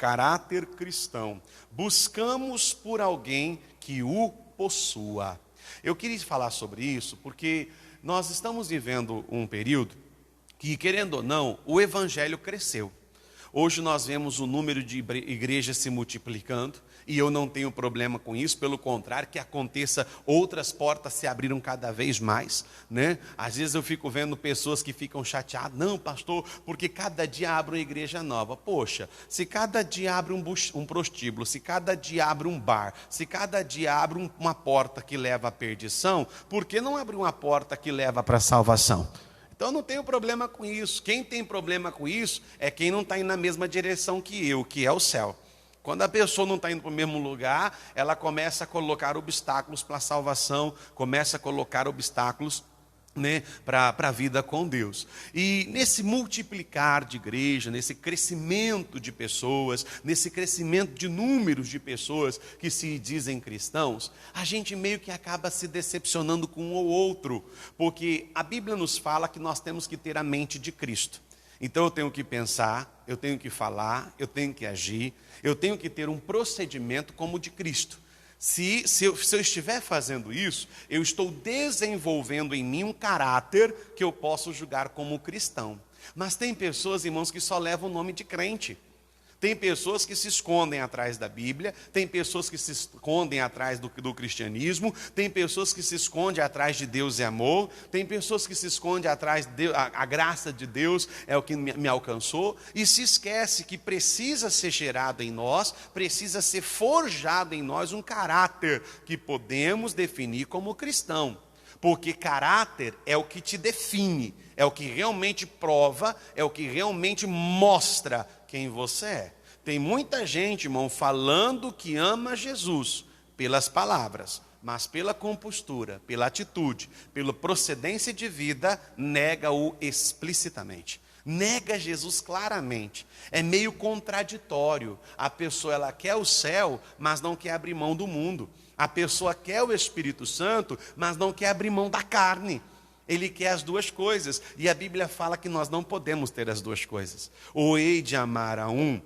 caráter cristão. Buscamos por alguém que o possua. Eu queria falar sobre isso porque nós estamos vivendo um período que, querendo ou não, o evangelho cresceu. Hoje nós vemos o número de igrejas se multiplicando, e eu não tenho problema com isso, pelo contrário, que aconteça, outras portas se abriram cada vez mais, né? Às vezes eu fico vendo pessoas que ficam chateadas, não pastor, porque cada dia abre uma igreja nova. Poxa, se cada dia abre um prostíbulo, se cada dia abre um bar, se cada dia abre uma porta que leva à perdição, por que não abrir uma porta que leva para a salvação? Então eu não tenho problema com isso. Quem tem problema com isso é quem não está indo na mesma direção que eu, que é o céu. Quando a pessoa não está indo para o mesmo lugar, ela começa a colocar obstáculos para a salvação, começa a colocar obstáculos, né, para a vida com Deus. E nesse multiplicar de igreja, nesse crescimento de pessoas, nesse crescimento de números de pessoas que se dizem cristãos, a gente meio que acaba se decepcionando com um ou outro, porque a Bíblia nos fala que nós temos que ter a mente de Cristo. Então eu tenho que pensar, eu tenho que falar, eu tenho que agir, eu tenho que ter um procedimento como o de Cristo. Se eu estiver fazendo isso, eu estou desenvolvendo em mim um caráter que eu posso julgar como cristão. Mas tem pessoas, irmãos, que só levam o nome de crente. Tem pessoas que se escondem atrás da Bíblia, tem pessoas que se escondem atrás do cristianismo, tem pessoas que se escondem atrás de Deus e amor, tem pessoas que se escondem atrás de a graça de Deus é o que me alcançou, e se esquece que precisa ser gerado em nós, precisa ser forjado em nós um caráter que podemos definir como cristão. Porque caráter é o que te define, é o que realmente prova, é o que realmente mostra quem você é. Tem muita gente, irmão, falando que ama Jesus pelas palavras, mas pela compostura, pela atitude, pela procedência de vida, nega-o explicitamente. Nega Jesus claramente. É meio contraditório. A pessoa ela quer o céu, mas não quer abrir mão do mundo. A pessoa quer o Espírito Santo, mas não quer abrir mão da carne. Ele quer as duas coisas. E a Bíblia fala que nós não podemos ter as duas coisas. Ou hei de amar a um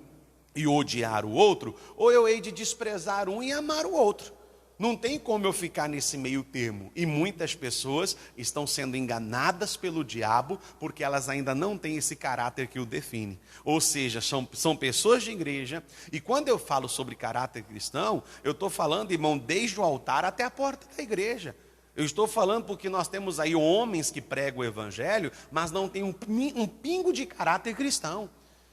e odiar o outro, ou eu hei de desprezar um e amar o outro. Não tem como eu ficar nesse meio termo. E muitas pessoas estão sendo enganadas pelo diabo porque elas ainda não têm esse caráter que o define. Ou seja, são pessoas de igreja. E quando eu falo sobre caráter cristão, eu estou falando, irmão, desde o altar até a porta da igreja. Eu estou falando porque nós temos aí homens que pregam o evangelho, mas não tem um pingo de caráter cristão.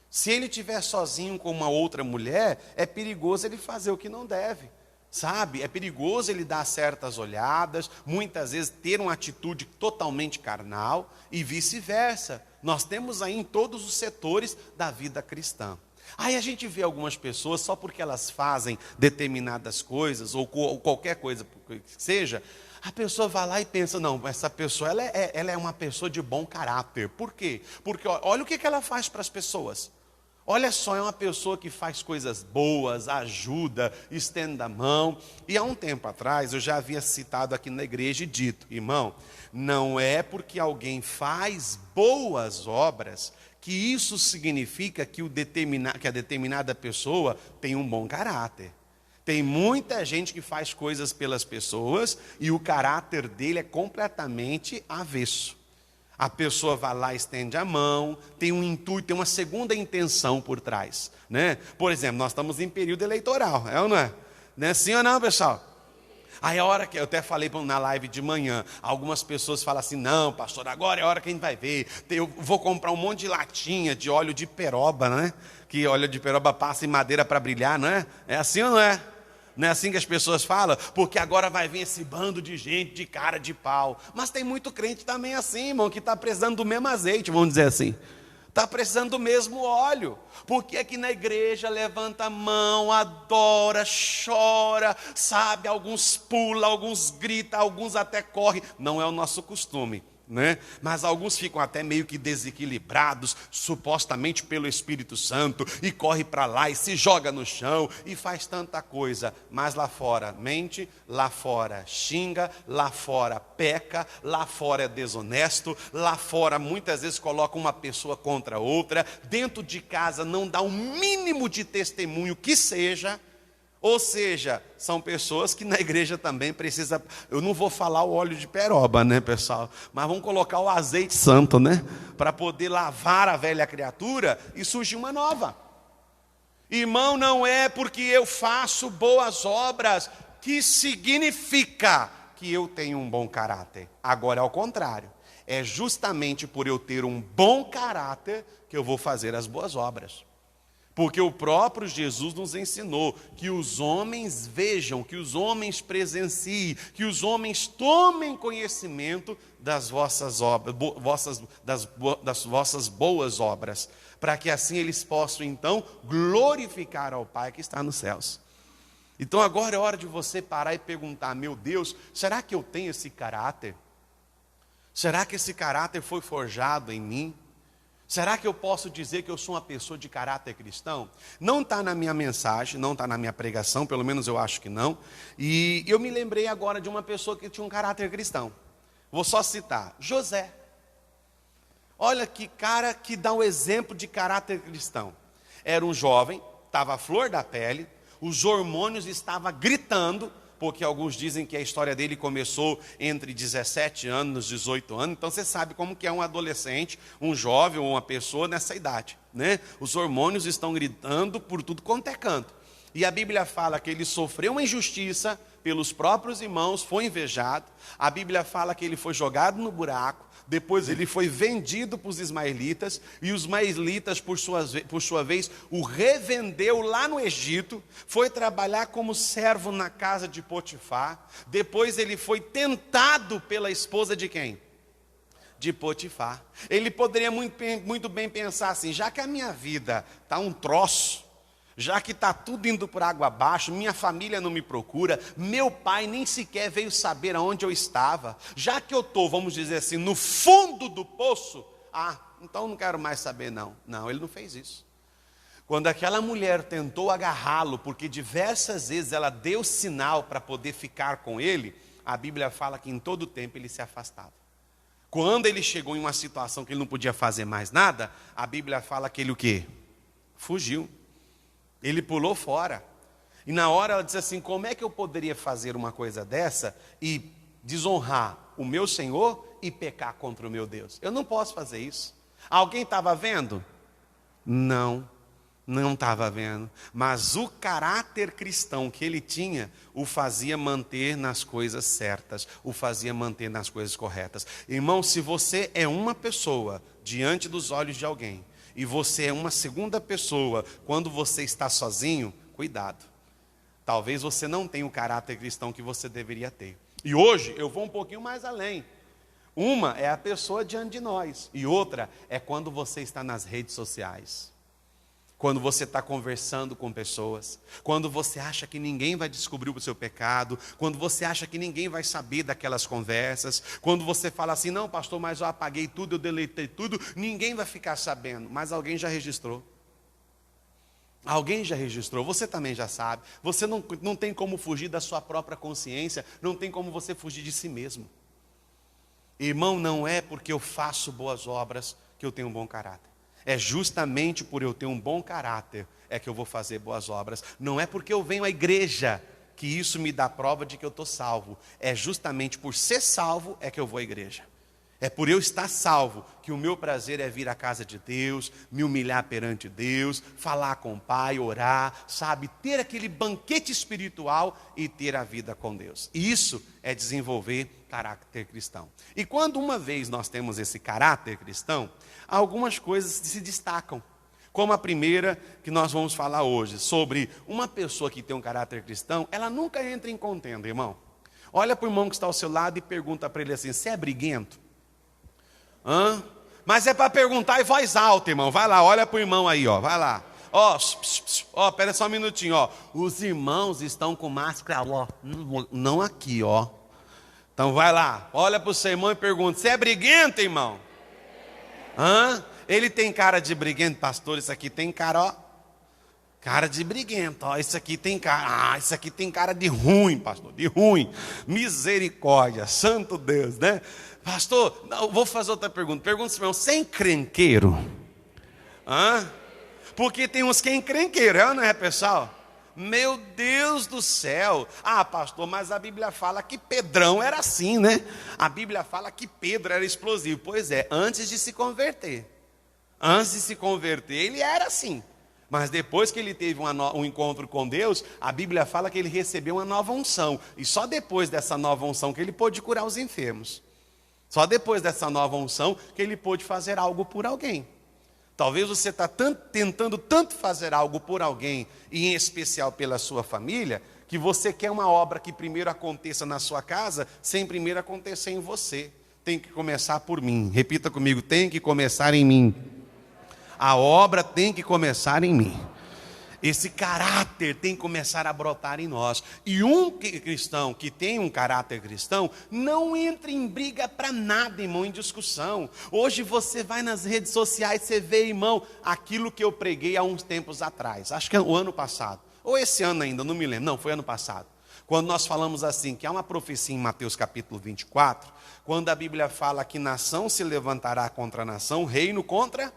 Se ele estiver sozinho com uma outra mulher, é perigoso ele fazer o que não deve. Sabe, é perigoso ele dar certas olhadas, muitas vezes ter uma atitude totalmente carnal e vice-versa. Nós temos aí em todos os setores da vida cristã. Aí a gente vê algumas pessoas, só porque elas fazem determinadas coisas, ou qualquer coisa que seja, a pessoa vai lá e pensa, não, essa pessoa ela é uma pessoa de bom caráter. Por quê? Porque olha o que ela faz para as pessoas. Olha só, é uma pessoa que faz coisas boas, ajuda, estende a mão. E há um tempo atrás, eu já havia citado aqui na igreja e dito, irmão, não é porque alguém faz boas obras que isso significa que a determinada pessoa tem um bom caráter. Tem muita gente que faz coisas pelas pessoas e o caráter dele é completamente avesso. A pessoa vai lá, estende a mão, tem um intuito, tem uma segunda intenção por trás, né? Por exemplo, nós estamos em período eleitoral, é ou não é? Não é sim ou não, pessoal? Aí a hora que eu até falei na live de manhã, algumas pessoas falam assim, não, pastor, agora é a hora que a gente vai ver. Eu vou comprar um monte de latinha de óleo de peroba, né? Que óleo de peroba passa em madeira para brilhar, não é? É assim ou não é? Não é assim que as pessoas falam? Porque agora vai vir esse bando de gente de cara de pau. Mas tem muito crente também assim, irmão, que está precisando do mesmo azeite, vamos dizer assim. Está precisando do mesmo óleo. Porque aqui na igreja levanta a mão, adora, chora, sabe? Alguns pulam, alguns gritam, alguns até correm. Não é o nosso costume. né? Mas alguns ficam até meio que desequilibrados, supostamente pelo Espírito Santo, e corre para lá e se joga no chão e faz tanta coisa, mas lá fora mente, lá fora xinga, lá fora peca, lá fora é desonesto, lá fora muitas vezes coloca uma pessoa contra outra, dentro de casa não dá o mínimo de testemunho que seja. Ou seja, são pessoas que na igreja também precisa, eu não vou falar o óleo de peroba, né, pessoal? Mas vamos colocar o azeite santo, né? Para poder lavar a velha criatura e surgir uma nova. Irmão, não é porque eu faço boas obras que significa que eu tenho um bom caráter. Agora é ao contrário. É justamente por eu ter um bom caráter que eu vou fazer as boas obras. Porque o próprio Jesus nos ensinou que os homens vejam, que os homens presenciem, que os homens tomem conhecimento das vossas obras, das vossas boas obras, para que assim eles possam então glorificar ao Pai que está nos céus. Então agora é hora de você parar e perguntar: meu Deus, será que eu tenho esse caráter? Será que esse caráter foi forjado em mim? Será que eu posso dizer que eu sou uma pessoa de caráter cristão? Não está na minha mensagem, não está na minha pregação, pelo menos eu acho que não. E eu me lembrei agora de uma pessoa que tinha um caráter cristão. Vou só citar: José. Olha que cara que dá um exemplo de caráter cristão. Era um jovem, estava à flor da pele, os hormônios estavam gritando, porque alguns dizem que a história dele começou entre 17 anos e 18 anos, então você sabe como que é um adolescente, um jovem ou uma pessoa nessa idade, né? Os hormônios estão gritando por tudo quanto é canto. E a Bíblia fala que ele sofreu uma injustiça pelos próprios irmãos, foi invejado. A Bíblia fala que ele foi jogado no buraco, depois ele foi vendido para os ismaelitas, e os ismaelitas, por sua vez, o revendeu lá no Egito, foi trabalhar como servo na casa de Potifar. Depois ele foi tentado pela esposa de quem? De Potifar. Ele poderia muito bem pensar assim: já que a minha vida está um troço, já que está tudo indo por água abaixo, minha família não me procura, meu pai nem sequer veio saber aonde eu estava, já que eu estou, vamos dizer assim, no fundo do poço, então não quero mais saber não. Não, ele não fez isso. Quando aquela mulher tentou agarrá-lo, porque diversas vezes ela deu sinal para poder ficar com ele, a Bíblia fala que em todo tempo ele se afastava. Quando ele chegou em uma situação que ele não podia fazer mais nada, a Bíblia fala que ele o quê? Fugiu. Ele pulou fora. E na hora ela disse assim: como é que eu poderia fazer uma coisa dessa e desonrar o meu Senhor e pecar contra o meu Deus? Eu não posso fazer isso. Alguém estava vendo? Não estava vendo. Mas o caráter cristão que ele tinha o fazia manter nas coisas certas, o fazia manter nas coisas corretas. Irmão, se você é uma pessoa diante dos olhos de alguém, e você é uma segunda pessoa quando você está sozinho, cuidado. Talvez você não tenha o caráter cristão que você deveria ter. E hoje eu vou um pouquinho mais além. Uma é a pessoa diante de nós, e outra é quando você está nas redes sociais. Quando você está conversando com pessoas, quando você acha que ninguém vai descobrir o seu pecado, quando você acha que ninguém vai saber daquelas conversas, quando você fala assim: não, pastor, mas eu apaguei tudo, eu deletei tudo, ninguém vai ficar sabendo, mas alguém já registrou. Alguém já registrou, você também já sabe. Você não tem como fugir da sua própria consciência, não tem como você fugir de si mesmo. Irmão, não é porque eu faço boas obras que eu tenho um bom caráter. É justamente por eu ter um bom caráter é que eu vou fazer boas obras. Não é porque eu venho à igreja que isso me dá prova de que eu estou salvo. É justamente por ser salvo é que eu vou à igreja. É por eu estar salvo que o meu prazer é vir à casa de Deus, me humilhar perante Deus, falar com o Pai, orar, sabe? Ter aquele banquete espiritual e ter a vida com Deus. Isso é desenvolver caráter cristão. E quando uma vez nós temos esse caráter cristão, algumas coisas se destacam. Como a primeira que nós vamos falar hoje, sobre uma pessoa que tem um caráter cristão, ela nunca entra em contenda, irmão. Olha para o irmão que está ao seu lado e pergunta para ele assim: você é briguento? Mas é para perguntar em voz alta, irmão. Vai lá, olha para o irmão aí, ó. Vai lá. Pera só um minutinho, ó. Os irmãos estão com máscara, ó. Não aqui, ó. Então vai lá, olha para o seu irmão e pergunta: você é briguento, irmão? Hã? Ele tem cara de briguento, pastor? Isso aqui tem cara, ó. Cara de briguento, ó. Isso aqui tem cara. Ah, isso aqui tem cara de ruim, pastor. De ruim. Misericórdia, santo Deus, né? Pastor, não, vou fazer outra pergunta. Pergunta se meu irmão: você é encrenqueiro? Hã? Porque tem uns que é encrenqueiro, não é, pessoal? Meu Deus do céu. Ah, pastor, mas a Bíblia fala que Pedrão era assim, né? A Bíblia fala que Pedro era explosivo. Pois é, antes de se converter. Antes de se converter, ele era assim. Mas depois que ele teve um encontro com Deus, a Bíblia fala que ele recebeu uma nova unção. E só depois dessa nova unção que ele pôde curar os enfermos. Só depois dessa nova unção que ele pôde fazer algo por alguém. Talvez você está tentando tanto fazer algo por alguém, e em especial pela sua família, que você quer uma obra que primeiro aconteça na sua casa, sem primeiro acontecer em você. Tem que começar por mim. Repita comigo: tem que começar em mim. A obra tem que começar em mim. Esse caráter tem que começar a brotar em nós. E um cristão que tem um caráter cristão não entra em briga para nada, irmão, em discussão. Hoje você vai nas redes sociais, você vê, irmão, aquilo que eu preguei há uns tempos atrás. Acho que é o ano passado. Ou esse ano ainda, não me lembro. Não, foi ano passado. Quando nós falamos assim, que há uma profecia em Mateus capítulo 24, quando a Bíblia fala que nação se levantará contra nação, reino contra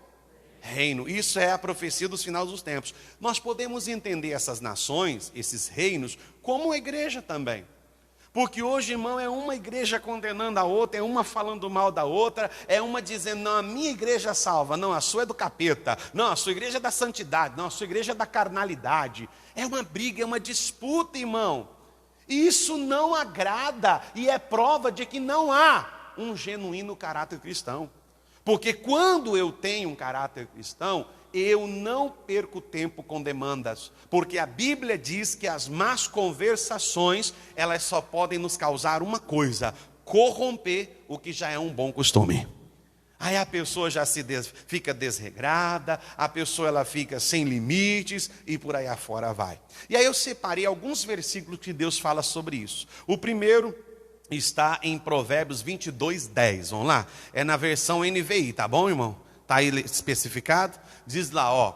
reino. Isso é a profecia dos finais dos tempos. Nós podemos entender essas nações, esses reinos, como a igreja também. Porque hoje, irmão, é uma igreja condenando a outra, é uma falando mal da outra, é uma dizendo: não, a minha igreja salva, não, a sua é do capeta, não, a sua igreja é da santidade, não, a sua igreja é da carnalidade. É uma briga, é uma disputa, irmão. E isso não agrada e é prova de que não há um genuíno caráter cristão. Porque quando eu tenho um caráter cristão, eu não perco tempo com demandas. Porque a Bíblia diz que as más conversações, elas só podem nos causar uma coisa: corromper o que já é um bom costume. Aí a pessoa já fica desregrada, a pessoa ela fica sem limites e por aí afora vai. E aí eu separei alguns versículos que Deus fala sobre isso. O primeiro está em Provérbios 22:10, vamos lá? É na versão NVI, tá bom, irmão? Está aí especificado? Diz lá, ó.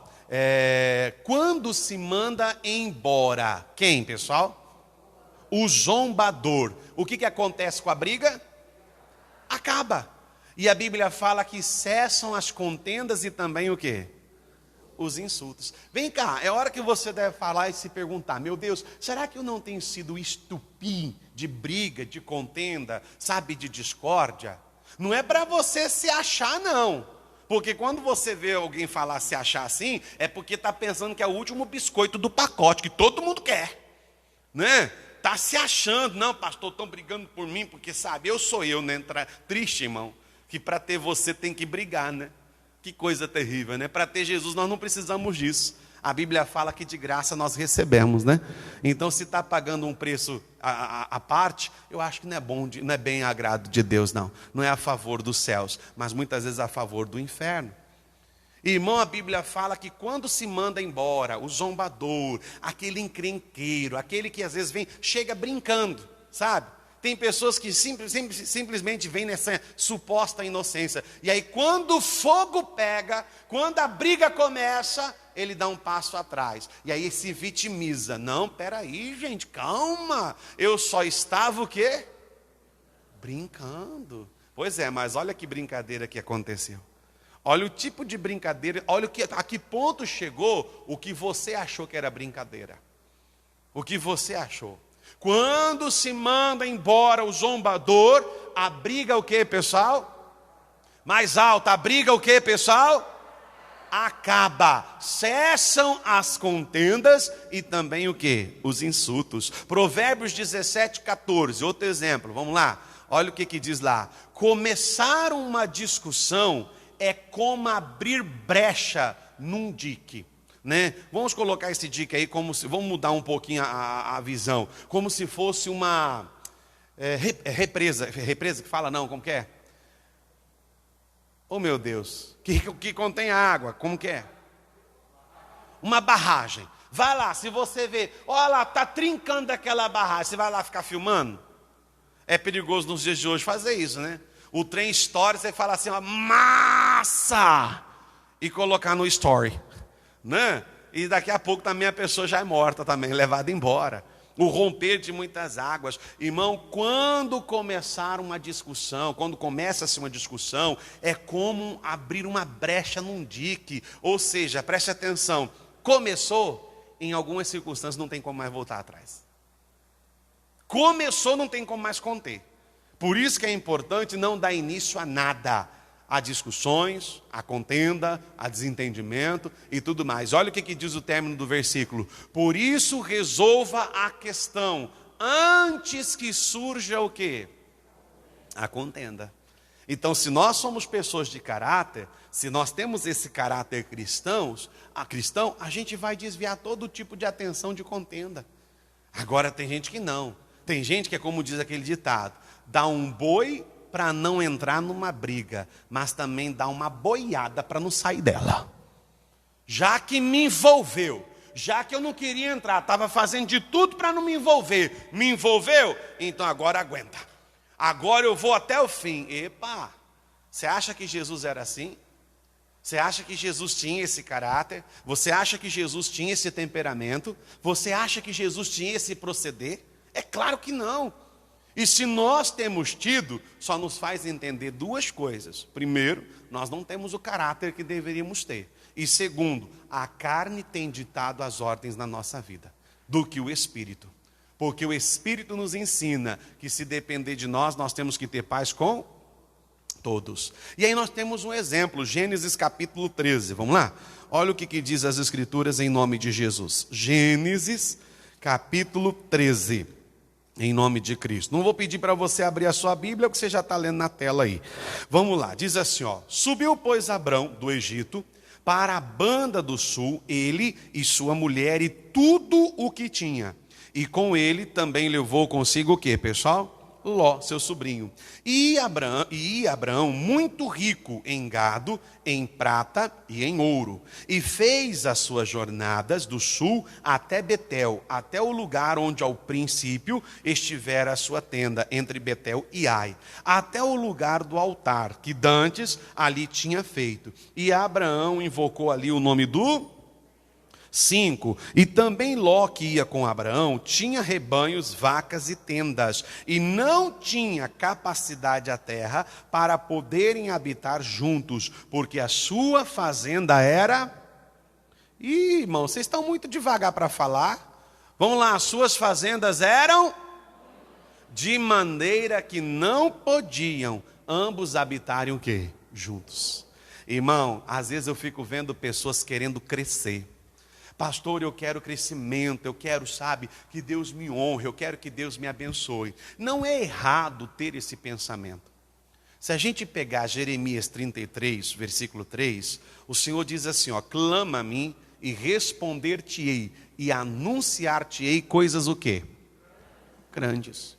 Quando se manda embora, quem, pessoal? O zombador. O que acontece com a briga? Acaba. E a Bíblia fala que cessam as contendas e também o quê? Os insultos. Vem cá, é hora que você deve falar e se perguntar: meu Deus, será que eu não tenho sido estupim de briga, de contenda, sabe, de discórdia? Não é para você se achar, não. Porque quando você vê alguém falar se achar assim, é porque está pensando que é o último biscoito do pacote, que todo mundo quer, né? Está se achando: não, pastor, estão brigando por mim, porque sabe, eu sou eu, né? Triste, irmão, que para ter você tem que brigar, né? Que coisa terrível, né? Para ter Jesus nós não precisamos disso. A Bíblia fala que de graça nós recebemos, né? Então se está pagando um preço à parte, eu acho que não é bom, não é bem agrado de Deus, não. Não é a favor dos céus, mas muitas vezes a favor do inferno. Irmão, a Bíblia fala que quando se manda embora o zombador, aquele encrenqueiro, aquele que às vezes chega brincando, sabe? Tem pessoas que simplesmente vêm nessa suposta inocência. E aí quando o fogo pega, quando a briga começa, ele dá um passo atrás. E aí se vitimiza. Não, peraí, gente, calma. Eu só estava o quê? Brincando. Pois é, mas olha que brincadeira que aconteceu. Olha o tipo de brincadeira, olha a que ponto chegou o que você achou que era brincadeira. O que você achou. Quando se manda embora o zombador, a briga o que, pessoal? Mais alta, a briga o que, pessoal? Acaba. Cessam as contendas e também o que? Os insultos. Provérbios 17:14, outro exemplo, vamos lá. Olha o que diz lá. Começar uma discussão é como abrir brecha num dique. Né? Vamos colocar esse dica aí, vamos mudar um pouquinho a visão, como se fosse uma represa que fala não, como que é? Oh meu Deus, que contém água, como que é? Uma barragem. Vai lá, se você vê, olha lá, está trincando aquela barragem, você vai lá ficar filmando? É perigoso nos dias de hoje fazer isso, né? O trem story, você fala assim, ó, massa! E colocar no story, né? E daqui a pouco também a pessoa já é morta também, levada embora. O romper de muitas águas. Irmão, quando começar uma discussão, quando começa-se uma discussão, é como abrir uma brecha num dique. Ou seja, preste atenção, começou, em algumas circunstâncias não tem como mais voltar atrás. Começou, não tem como mais conter. Por isso que é importante não dar início a nada. A discussões, a contenda, a desentendimento e tudo mais. Olha o que diz o término do versículo. Por isso resolva a questão antes que surja o quê? A contenda. Então, se nós somos pessoas de caráter, se nós temos esse caráter cristão, a gente vai desviar todo tipo de atenção de contenda. Agora tem gente que não. Tem gente que é como diz aquele ditado, dá um boi para não entrar numa briga, mas também dá uma boiada para não sair dela. Já que me envolveu, já que eu não queria entrar, estava fazendo de tudo para não me envolver, me envolveu, então agora aguenta. Agora eu vou até o fim. Epa, você acha que Jesus era assim? Você acha que Jesus tinha esse caráter? Você acha que Jesus tinha esse temperamento? Você acha que Jesus tinha esse proceder? É claro que não. E se nós temos tido, só nos faz entender duas coisas. Primeiro, nós não temos o caráter que deveríamos ter. E segundo, a carne tem ditado as ordens na nossa vida, do que o Espírito. Porque o Espírito nos ensina que se depender de nós, nós temos que ter paz com todos. E aí nós temos um exemplo, Gênesis capítulo 13. Vamos lá? Olha o que diz as Escrituras em nome de Jesus. Gênesis capítulo 13. Em nome de Cristo. Não vou pedir para você abrir a sua Bíblia, porque você já está lendo na tela aí. Vamos lá, diz assim, ó. Subiu, pois, Abrão do Egito para a banda do sul, ele e sua mulher e tudo o que tinha. E com ele também levou consigo o quê, pessoal? Ló, seu sobrinho. E Abraão, muito rico em gado, em prata e em ouro. E fez as suas jornadas do sul até Betel, até o lugar onde ao princípio estivera a sua tenda, entre Betel e Ai, até o lugar do altar, que dantes ali tinha feito. E Abraão invocou ali o nome do 5. E também Ló, que ia com Abraão, tinha rebanhos, vacas e tendas, e não tinha capacidade a terra para poderem habitar juntos, porque a sua fazenda era... Ih, irmão, vocês estão muito devagar para falar. Vamos lá, as suas fazendas eram de maneira que não podiam ambos habitarem o quê? Juntos. Irmão, às vezes eu fico vendo pessoas querendo crescer. Pastor, eu quero crescimento, eu quero, sabe, que Deus me honre, eu quero que Deus me abençoe. Não é errado ter esse pensamento. Se a gente pegar Jeremias 33, versículo 3, o Senhor diz assim, ó, clama a mim e responder-te-ei e anunciar-te-ei coisas o quê? Grandes.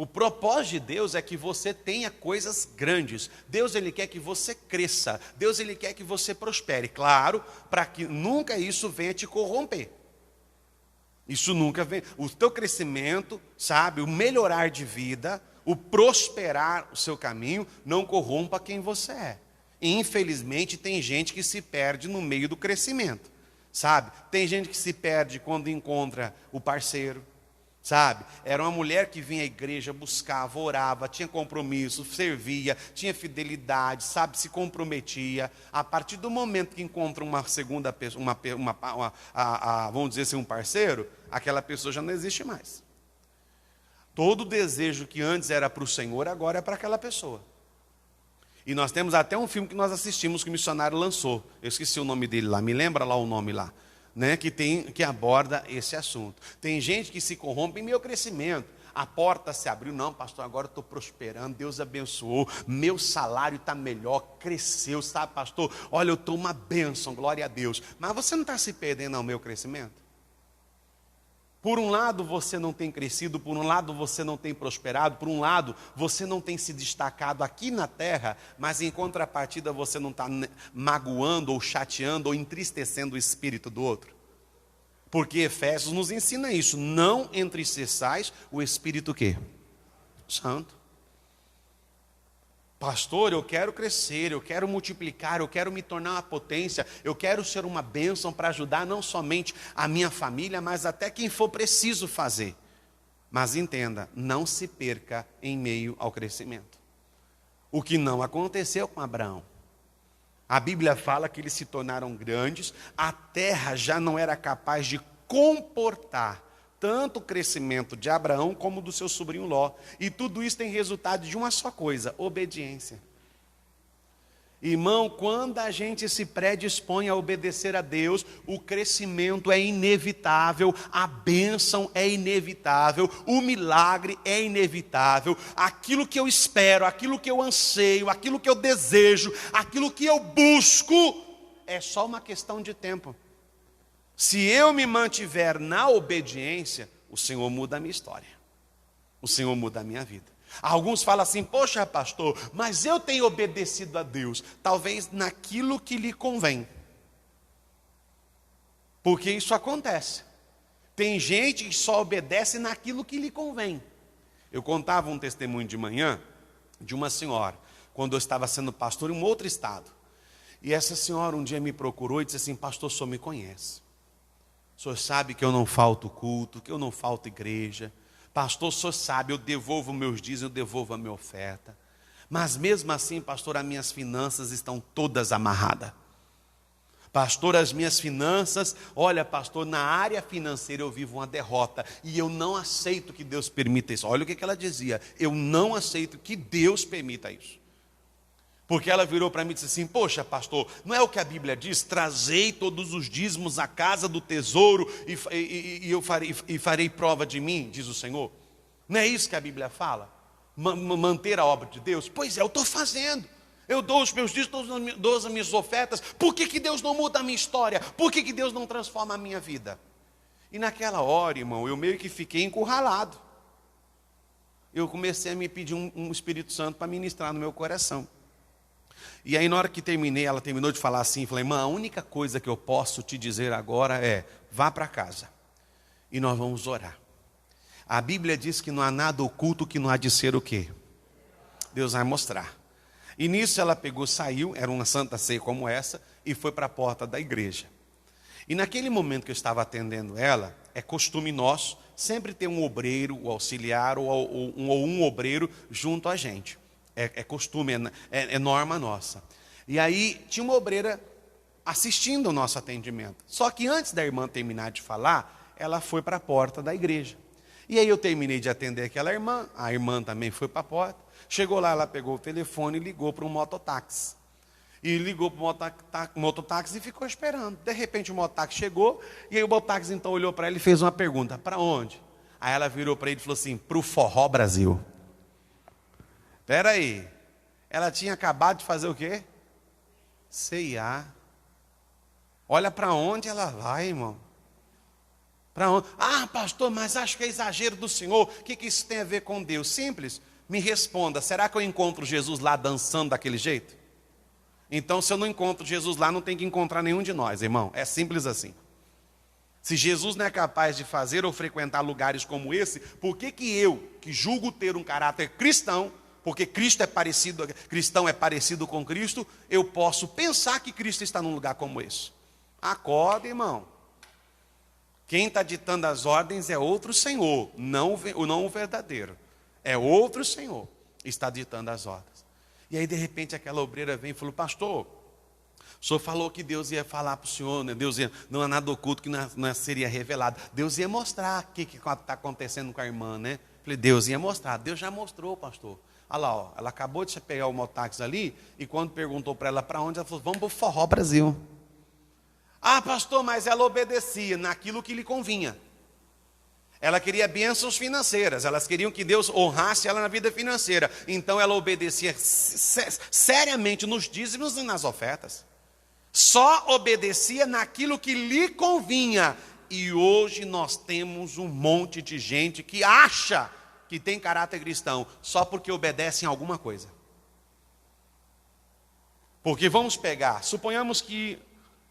O propósito de Deus é que você tenha coisas grandes. Deus, Ele quer que você cresça. Deus, Ele quer que você prospere. Claro, para que nunca isso venha te corromper. Isso nunca vem. O teu crescimento, sabe, o melhorar de vida, o prosperar o seu caminho, não corrompa quem você é. E, infelizmente, tem gente que se perde no meio do crescimento. Sabe? Tem gente que se perde quando encontra o parceiro. Sabe, era uma mulher que vinha à igreja, buscava, orava, tinha compromisso, servia, tinha fidelidade, sabe, se comprometia. A partir do momento que encontra uma segunda pessoa, vamos dizer assim, um parceiro, aquela pessoa já não existe mais. Todo desejo que antes era para o Senhor, agora é para aquela pessoa. E nós temos até um filme que nós assistimos, que o missionário lançou. Eu esqueci o nome dele lá, me lembra lá o nome lá. Né, que aborda esse assunto. Tem gente que se corrompe em meu crescimento. A porta se abriu, não, pastor, agora eu estou prosperando, Deus abençoou, meu salário está melhor, cresceu, sabe, pastor? Olha, eu estou uma bênção, glória a Deus. Mas você não está se perdendo ao meu crescimento? Por um lado você não tem crescido, por um lado você não tem prosperado, por um lado você não tem se destacado aqui na terra, mas em contrapartida você não está magoando ou chateando ou entristecendo o espírito do outro. Porque Efésios nos ensina isso, não entristeçais o espírito quê? Santo. Pastor, eu quero crescer, eu quero multiplicar, eu quero me tornar uma potência, eu quero ser uma bênção para ajudar não somente a minha família, mas até quem for preciso fazer. Mas entenda, não se perca em meio ao crescimento. O que não aconteceu com Abraão. A Bíblia fala que eles se tornaram grandes, a terra já não era capaz de comportar tanto o crescimento de Abraão como do seu sobrinho Ló. E tudo isso tem resultado de uma só coisa: obediência. Irmão, quando a gente se predispõe a obedecer a Deus, o crescimento é inevitável, a bênção é inevitável, o milagre é inevitável, aquilo que eu espero, aquilo que eu anseio, aquilo que eu desejo, aquilo que eu busco, é só uma questão de tempo. Se eu me mantiver na obediência, o Senhor muda a minha história. O Senhor muda a minha vida. Alguns falam assim: poxa pastor, mas eu tenho obedecido a Deus. Talvez naquilo que lhe convém. Porque isso acontece. Tem gente que só obedece naquilo que lhe convém. Eu contava um testemunho de manhã de uma senhora, quando eu estava sendo pastor em um outro estado. E essa senhora um dia me procurou e disse assim: pastor, o senhor me conhece. O senhor sabe que eu não falto culto, que eu não falto igreja. Pastor, o senhor sabe, eu devolvo meus dízimos, eu devolvo a minha oferta. Mas mesmo assim, pastor, as minhas finanças estão todas amarradas. Pastor, as minhas finanças, olha pastor, na área financeira eu vivo uma derrota. E eu não aceito que Deus permita isso. Olha o que ela dizia: eu não aceito que Deus permita isso. Porque ela virou para mim e disse assim: poxa pastor, não é o que a Bíblia diz? Trazei todos os dízimos à casa do tesouro e eu farei prova de mim, diz o Senhor. Não é isso que a Bíblia fala? Manter a obra de Deus? Pois é, eu estou fazendo. Eu dou os meus dízimos, dou as minhas ofertas. Por que Deus não muda a minha história? Por que Deus não transforma a minha vida? E naquela hora, irmão, eu meio que fiquei encurralado. Eu comecei a me pedir um Espírito Santo para ministrar no meu coração. E aí na hora que terminei, ela terminou de falar assim, falei: irmã, a única coisa que eu posso te dizer agora é: vá para casa e nós vamos orar. A Bíblia diz que não há nada oculto que não há de ser o quê? Deus vai mostrar. E nisso ela pegou, saiu, era uma santa ceia como essa, e foi para a porta da igreja. E naquele momento que eu estava atendendo ela, é costume nosso sempre ter um obreiro, o auxiliar ou um obreiro junto a gente. É costume, é norma nossa. E aí tinha uma obreira assistindo ao nosso atendimento. Só que antes da irmã terminar de falar, ela foi para a porta da igreja. E aí eu terminei de atender aquela irmã, a irmã também foi para a porta. Chegou lá, ela pegou o telefone e ligou para um mototáxi. E ligou para o mototáxi e ficou esperando. De repente o mototáxi chegou, e aí o mototáxi então olhou para ela e fez uma pergunta: para onde? Aí ela virou para ele e falou assim: para o Forró Brasil. Espera aí, ela tinha acabado de fazer o quê? C&A. Olha para onde ela vai, irmão. Para onde? Ah, pastor, mas acho que é exagero do senhor. O que isso tem a ver com Deus? Simples, me responda: será que eu encontro Jesus lá dançando daquele jeito? Então, se eu não encontro Jesus lá, não tem que encontrar nenhum de nós, irmão. É simples assim. Se Jesus não é capaz de fazer ou frequentar lugares como esse, por que eu, que julgo ter um caráter cristão, porque cristão é parecido com Cristo, eu posso pensar que Cristo está num lugar como esse? Acorda, irmão. Quem está ditando as ordens é outro Senhor, não o verdadeiro. É outro Senhor que está ditando as ordens. E aí de repente aquela obreira vem e falou: pastor, o senhor falou que Deus ia falar para o senhor, né? Não há nada oculto que não seria revelado. Deus ia mostrar o que está acontecendo com a irmã, né? Falei: Deus ia mostrar. Deus já mostrou, pastor. Olha lá, ó, ela acabou de pegar o mototáxi ali, e quando perguntou para ela para onde, ela falou: vamos para o Forró Brasil. Ah, pastor, mas ela obedecia naquilo que lhe convinha. Ela queria bênçãos financeiras, elas queriam que Deus honrasse ela na vida financeira. Então ela obedecia seriamente nos dízimos e nas ofertas. Só obedecia naquilo que lhe convinha. E hoje nós temos um monte de gente que acha que tem caráter cristão só porque obedece em alguma coisa. Porque vamos pegar, suponhamos que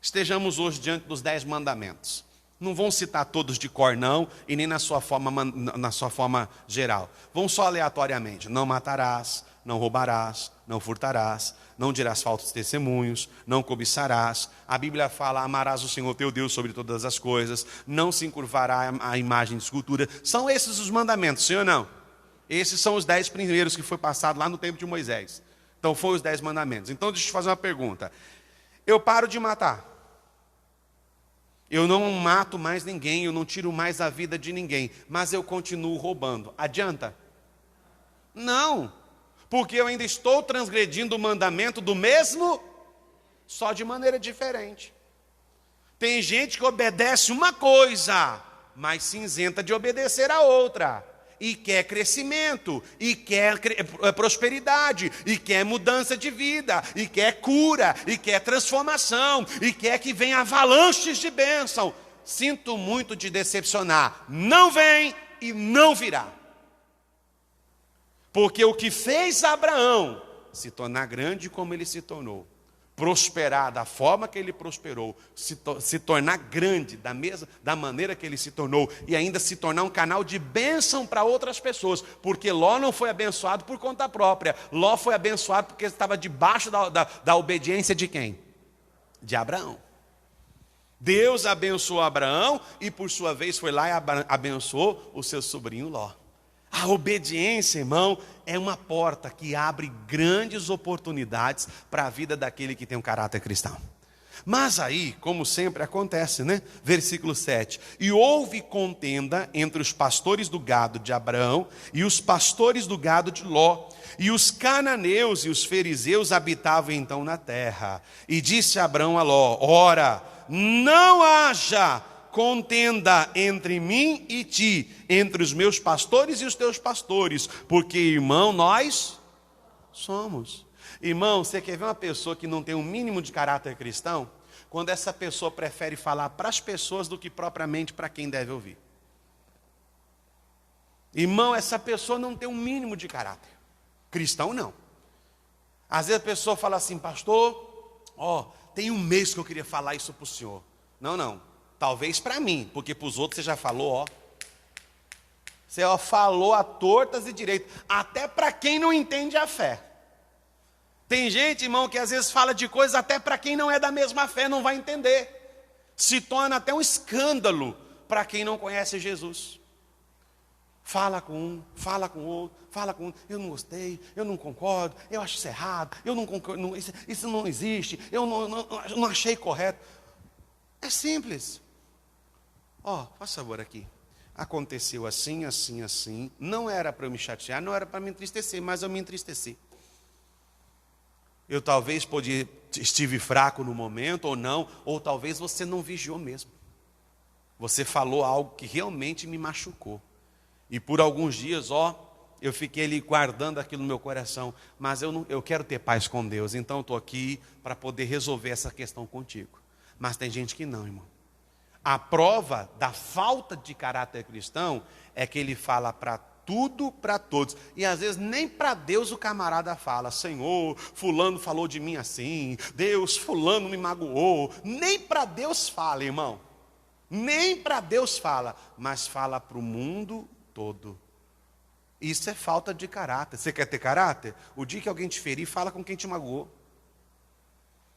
estejamos hoje diante dos 10 mandamentos. Não vão citar todos de cor, não, e nem na sua forma geral. Vão só aleatoriamente. Não matarás, não roubarás, não furtarás, não dirás falsos testemunhos, não cobiçarás. A Bíblia fala, amarás o Senhor teu Deus sobre todas as coisas, não se encurvará a imagem de escultura. São esses os mandamentos, sim ou não? Esses são os 10 primeiros que foi passado lá no tempo de Moisés. Então, foram os 10 mandamentos. Então, deixa eu te fazer uma pergunta. Eu paro de matar. Eu não mato mais ninguém, eu não tiro mais a vida de ninguém, mas eu continuo roubando. Adianta? Não, porque eu ainda estou transgredindo o mandamento do mesmo, só de maneira diferente. Tem gente que obedece uma coisa, mas se isenta de obedecer a outra. E quer crescimento, e quer prosperidade, e quer mudança de vida, e quer cura, e quer transformação, e quer que venha avalanches de bênção. Sinto muito te decepcionar, não vem e não virá. Porque o que fez Abraão se tornar grande como ele se tornou, prosperar da forma que ele prosperou, se tornar grande da maneira que ele se tornou, e ainda se tornar um canal de bênção para outras pessoas, porque Ló não foi abençoado por conta própria, Ló foi abençoado porque estava debaixo da obediência de quem? De Abraão. Deus abençoou Abraão e por sua vez foi lá e abençoou o seu sobrinho Ló. A obediência, irmão, é uma porta que abre grandes oportunidades para a vida daquele que tem um caráter cristão. Mas aí, como sempre acontece, né? Versículo 7. E houve contenda entre os pastores do gado de Abraão e os pastores do gado de Ló. E os cananeus e os fariseus habitavam então na terra. E disse Abraão a Ló: ora, não haja contenda entre mim e ti, entre os meus pastores e os teus pastores, porque, irmão, nós somos. Irmão, você quer ver uma pessoa que não tem um mínimo de caráter cristão? Quando essa pessoa prefere falar para as pessoas do que propriamente para quem deve ouvir. Irmão, essa pessoa não tem um mínimo de caráter. Cristão, não. Às vezes a pessoa fala assim: pastor, tem um mês que eu queria falar isso para o senhor. Não. Talvez para mim, porque para os outros você já falou, Você falou a tortas e direitas, até para quem não entende a fé. Tem gente, irmão, que às vezes fala de coisas até para quem não é da mesma fé, não vai entender. Se torna até um escândalo para quem não conhece Jesus. Fala com um, fala com outro, fala com um. Eu não gostei, eu não concordo, eu acho isso errado, eu não concordo, isso não existe, eu não achei correto. É simples. Faz favor aqui. Aconteceu assim, assim, assim. Não era para eu me chatear, não era para me entristecer, mas eu me entristeci. Eu talvez estive fraco no momento, ou não, ou talvez você não vigiou mesmo. Você falou algo que realmente me machucou. E por alguns dias, eu fiquei ali guardando aquilo no meu coração. Mas eu quero ter paz com Deus, então eu estou aqui para poder resolver essa questão contigo. Mas tem gente que não, irmão. A prova da falta de caráter cristão é que ele fala para tudo, para todos. E às vezes nem para Deus o camarada fala: Senhor, fulano falou de mim assim, Deus, fulano me magoou. Nem para Deus fala, irmão. Nem para Deus fala, mas fala para o mundo todo. Isso é falta de caráter. Você quer ter caráter? O dia que alguém te ferir, fala com quem te magoou.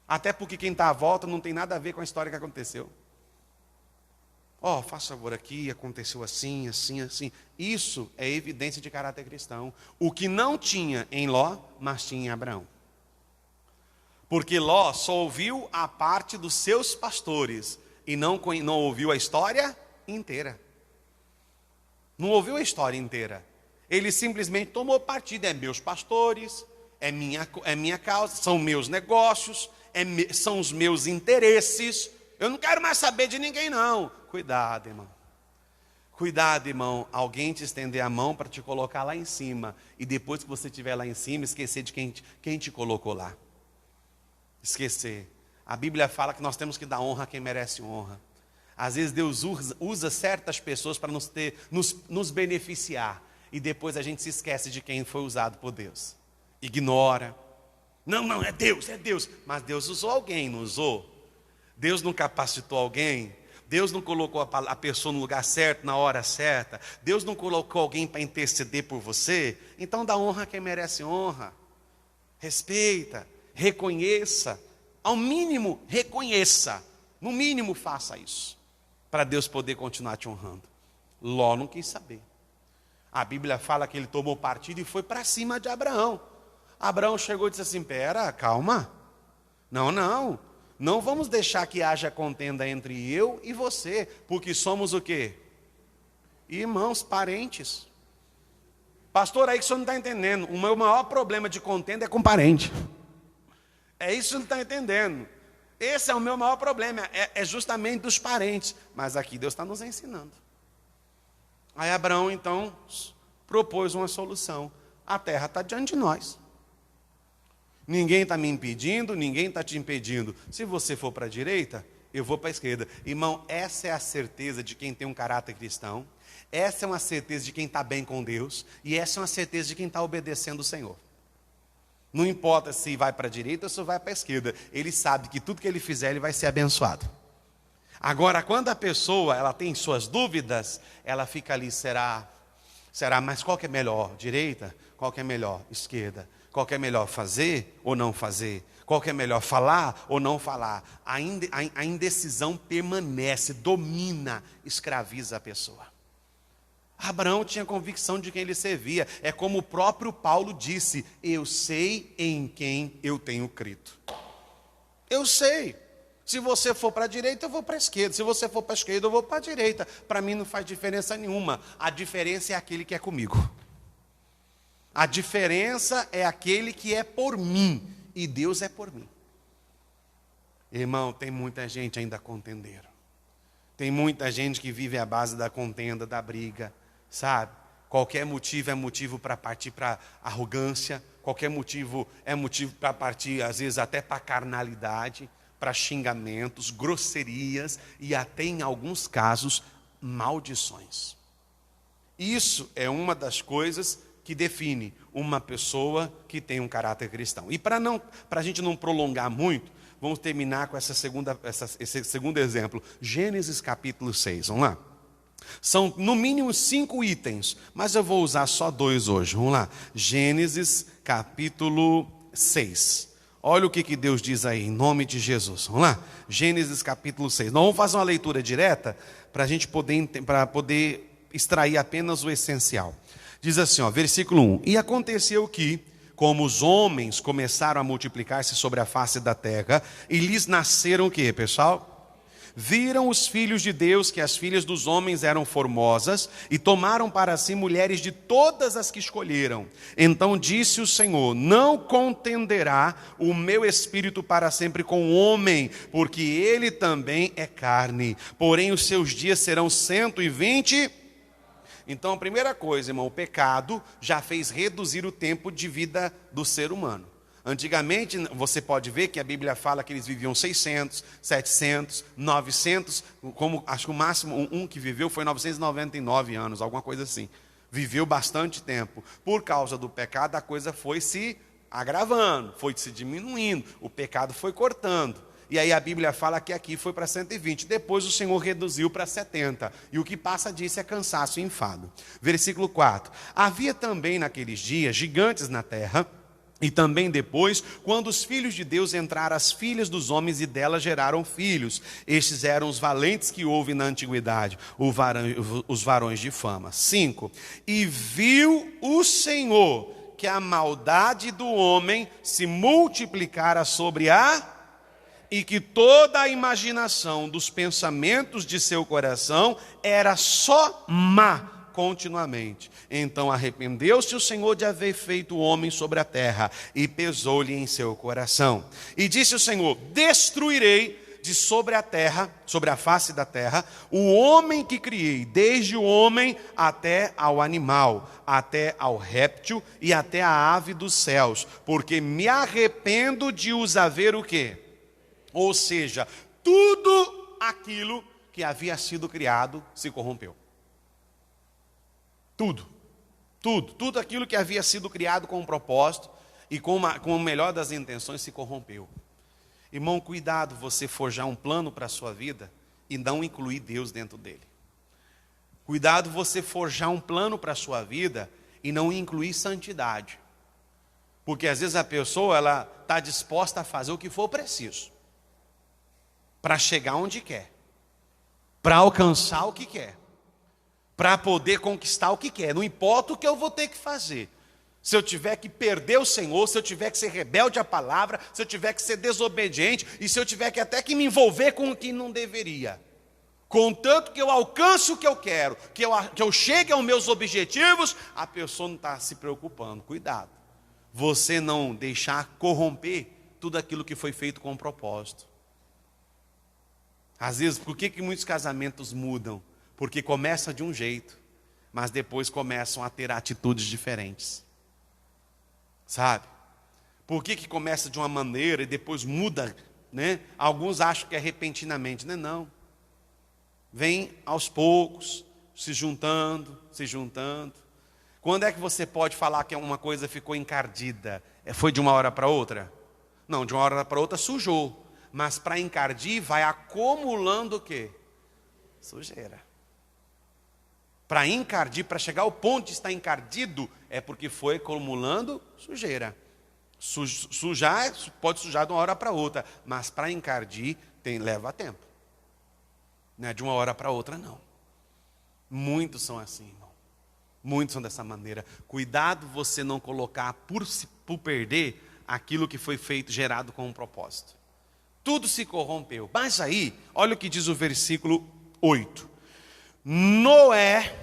Até porque quem está à volta não tem nada a ver com a história que aconteceu. Faça favor aqui, aconteceu assim, assim, assim. Isso é evidência de caráter cristão. O que não tinha em Ló, mas tinha em Abraão. Porque Ló só ouviu a parte dos seus pastores e não ouviu a história inteira. Não ouviu a história inteira. Ele simplesmente tomou partido. É meus pastores, é minha causa, são meus negócios, são os meus interesses. Eu não quero mais saber de ninguém, não. Cuidado, irmão. Cuidado, irmão. Alguém te estender a mão para te colocar lá em cima. E depois que você estiver lá em cima, esquecer de quem te colocou lá. Esquecer. A Bíblia fala que nós temos que dar honra a quem merece honra. Às vezes Deus usa certas pessoas para nos beneficiar. E depois a gente se esquece de quem foi usado por Deus. Ignora. Não, é Deus. Mas Deus usou alguém, não usou? Deus não capacitou alguém? Deus não colocou a pessoa no lugar certo, na hora certa. Deus não colocou alguém para interceder por você. Então dá honra a quem merece honra. Respeita, reconheça. Ao mínimo, reconheça. No mínimo, faça isso. Para Deus poder continuar te honrando. Ló não quis saber. A Bíblia fala que ele tomou partido e foi para cima de Abraão. Abraão chegou e disse assim: pera, calma. Não vamos deixar que haja contenda entre eu e você, porque somos o quê? Irmãos, parentes. Pastor, aí que o senhor não está entendendo. O meu maior problema de contenda é com parente. É isso que você não está entendendo. Esse é o meu maior problema, é justamente dos parentes. Mas aqui Deus está nos ensinando. Aí Abraão, então, propôs uma solução. A terra está diante de nós. Ninguém está me impedindo, ninguém está te impedindo. Se você for para a direita, eu vou para a esquerda. Irmão, essa é a certeza de quem tem um caráter cristão. Essa é uma certeza de quem está bem com Deus. E essa é uma certeza de quem está obedecendo o Senhor. Não importa se vai para a direita ou se vai para a esquerda. Ele sabe que tudo que ele fizer, ele vai ser abençoado. Agora, quando a pessoa ela tem suas dúvidas, ela fica ali, será, mas qual que é melhor? Direita? Qual que é melhor? Esquerda? Qual que é melhor, fazer ou não fazer? Qual que é melhor, falar ou não falar? A indecisão permanece, domina, escraviza a pessoa. Abraão tinha convicção de quem ele servia. É como o próprio Paulo disse: eu sei em quem eu tenho crido. Eu sei. Se você for para a direita, eu vou para a esquerda. Se você for para a esquerda, eu vou para a direita. Para mim não faz diferença nenhuma. A diferença é aquele que é comigo. A diferença é aquele que é por mim. E Deus é por mim. Irmão, tem muita gente ainda contendeiro. Tem muita gente que vive à base da contenda, da briga. Sabe? Qualquer motivo é motivo para partir para arrogância. Qualquer motivo é motivo para partir, às vezes, até para carnalidade, para xingamentos, grosserias e até, em alguns casos, maldições. Isso é uma das coisas que define uma pessoa que tem um caráter cristão. E para a gente não prolongar muito, vamos terminar com esse segundo exemplo. Gênesis capítulo 6, vamos lá. São no mínimo 5 itens, mas eu vou usar só 2 hoje. Vamos lá. Gênesis capítulo 6. Olha o que Deus diz aí, em nome de Jesus. Vamos lá. Gênesis capítulo 6. Nós vamos fazer uma leitura direta para a gente poder extrair apenas o essencial. Diz assim, versículo 1. E aconteceu que, como os homens começaram a multiplicar-se sobre a face da terra, e lhes nasceram o quê, pessoal? Viram os filhos de Deus que as filhas dos homens eram formosas e tomaram para si mulheres de todas as que escolheram. Então disse o Senhor: não contenderá o meu espírito para sempre com o homem, porque ele também é carne. Porém os seus dias serão 120. Então a primeira coisa, irmão, o pecado já fez reduzir o tempo de vida do ser humano. Antigamente, você pode ver que a Bíblia fala que eles viviam 600, 700, 900, como acho que o máximo, um que viveu foi 999 anos, alguma coisa assim. Viveu bastante tempo. Por causa do pecado, a coisa foi se agravando, foi se diminuindo, o pecado foi cortando. E aí a Bíblia fala que aqui foi para 120, depois o Senhor reduziu para 70. E o que passa disso é cansaço e enfado. Versículo 4. Havia também naqueles dias gigantes na terra. E também depois, quando os filhos de Deus entraram, as filhas dos homens e delas geraram filhos. Estes eram os valentes que houve na antiguidade, os varões de fama. 5. E viu o Senhor que a maldade do homem se multiplicara sobre e que toda a imaginação dos pensamentos de seu coração era só má continuamente. Então arrependeu-se o Senhor de haver feito o homem sobre a terra e pesou-lhe em seu coração. E disse o Senhor: destruirei de sobre a terra, sobre a face da terra, o homem que criei, desde o homem até ao animal, até ao réptil e até a ave dos céus, porque me arrependo de os haver o quê? Ou seja, tudo aquilo que havia sido criado se corrompeu. Tudo aquilo que havia sido criado com um propósito e com o melhor das intenções se corrompeu. Irmão, cuidado você forjar um plano para a sua vida e não incluir Deus dentro dele. Cuidado você forjar um plano para a sua vida e não incluir santidade. Porque às vezes a pessoa ela está disposta a fazer o que for preciso para chegar onde quer, para alcançar o que quer, para poder conquistar o que quer. Não importa o que eu vou ter que fazer. Se eu tiver que perder o Senhor, se eu tiver que ser rebelde à palavra, se eu tiver que ser desobediente, e se eu tiver que até que me envolver com o que não deveria. Contanto que eu alcance o que eu quero, que eu chegue aos meus objetivos, a pessoa não está se preocupando. Cuidado. Você não deixar corromper tudo aquilo que foi feito com propósito. Às vezes, por que muitos casamentos mudam? Porque começa de um jeito, mas depois começam a ter atitudes diferentes. Sabe? Por que começa de uma maneira e depois muda, né? Alguns acham que é repentinamente, não. Vem aos poucos, se juntando. Quando é que você pode falar que uma coisa ficou encardida? Foi de uma hora para outra? Não, de uma hora para outra sujou. Mas para encardir, vai acumulando o quê? Sujeira. Para encardir, para chegar ao ponto de estar encardido, é porque foi acumulando sujeira. Sujar, pode sujar de uma hora para outra, mas para encardir, leva tempo. Não é de uma hora para outra, não. Muitos são assim, irmão. Muitos são dessa maneira. Cuidado você não colocar por perder aquilo que foi feito, gerado com um propósito. Tudo se corrompeu. Mas aí, olha o que diz o versículo 8. Noé,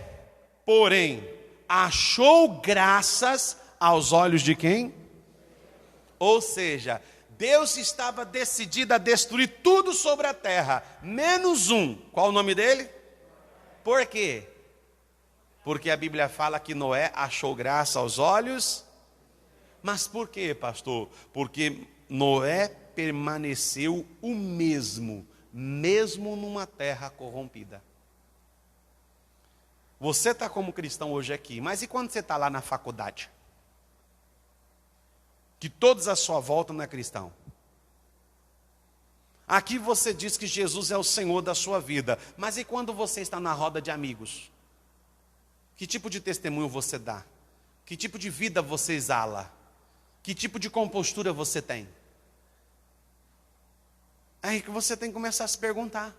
porém, achou graças aos olhos de quem? Ou seja, Deus estava decidido a destruir tudo sobre a terra, menos um. Qual o nome dele? Por quê? Porque a Bíblia fala que Noé achou graça aos olhos. Mas por quê, pastor? Porque Noé permaneceu o mesmo numa terra corrompida. Você está como cristão hoje aqui, mas e quando você está lá na faculdade? Que todos à sua volta não é cristão. Aqui você diz que Jesus é o Senhor da sua vida, mas e quando você está na roda de amigos? Que tipo de testemunho você dá? Que tipo de vida você exala? Que tipo de compostura você tem? É aí que você tem que começar a se perguntar.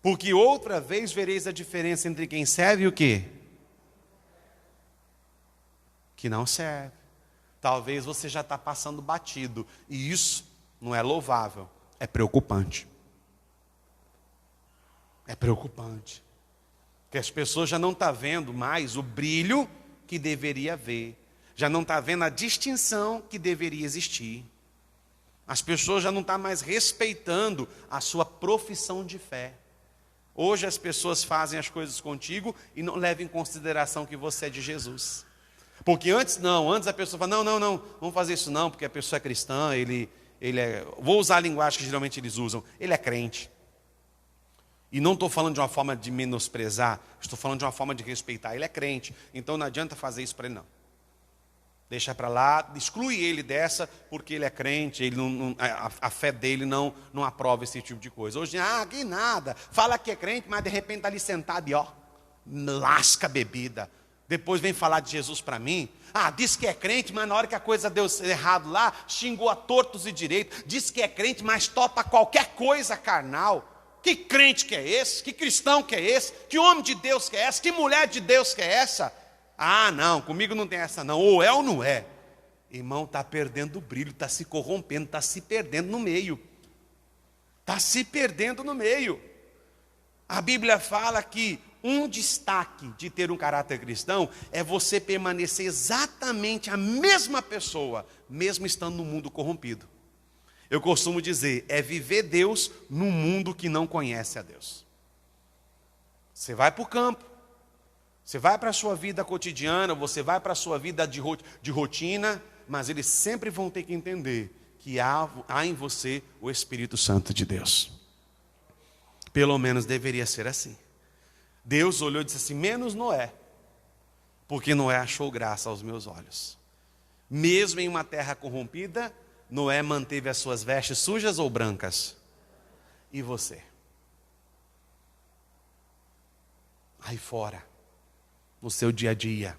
Porque outra vez vereis a diferença entre quem serve e o quê? Que não serve. Talvez você já está passando batido. E isso não é louvável, é preocupante. É preocupante. Porque as pessoas já não estão vendo mais o brilho que deveria haver. Já não estão vendo a distinção que deveria existir. As pessoas já não estão mais respeitando a sua profissão de fé. Hoje as pessoas fazem as coisas contigo e não levam em consideração que você é de Jesus. Porque antes a pessoa fala, não, vamos fazer isso não, porque a pessoa é cristã, ele é, vou usar a linguagem que geralmente eles usam, ele é crente. E não estou falando de uma forma de menosprezar, estou falando de uma forma de respeitar, ele é crente, então não adianta fazer isso para ele não. Deixa para lá, exclui ele dessa, porque ele é crente, ele a fé dele não aprova esse tipo de coisa. Hoje, que nada, fala que é crente, mas de repente está ali sentado e lasca a bebida. Depois vem falar de Jesus para mim. Diz que é crente, mas na hora que a coisa deu errado lá, xingou a tortos e direitos. Diz que é crente, mas topa qualquer coisa carnal. Que crente que é esse? Que cristão que é esse? Que homem de Deus que é essa? Que mulher de Deus que é essa? Não, comigo não tem essa não. Ou é ou não é. Irmão, está perdendo o brilho, está se corrompendo, está se perdendo no meio. Está se perdendo no meio. A Bíblia fala que um destaque de ter um caráter cristão é você permanecer exatamente a mesma pessoa, mesmo estando no mundo corrompido. Eu costumo dizer, é viver Deus num mundo que não conhece a Deus. Você vai para o campo, você vai para a sua vida cotidiana, você vai para a sua vida de rotina, mas eles sempre vão ter que entender que há em você o Espírito Santo de Deus. Pelo menos deveria ser assim. Deus olhou e disse assim, menos Noé, porque Noé achou graça aos meus olhos. Mesmo em uma terra corrompida, Noé manteve as suas vestes sujas ou brancas? E você? Aí fora, no seu dia a dia,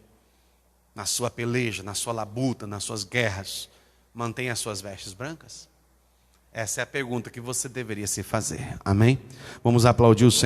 na sua peleja, na sua labuta, nas suas guerras, mantém as suas vestes brancas? Essa é a pergunta que você deveria se fazer. Amém? Vamos aplaudir o Senhor.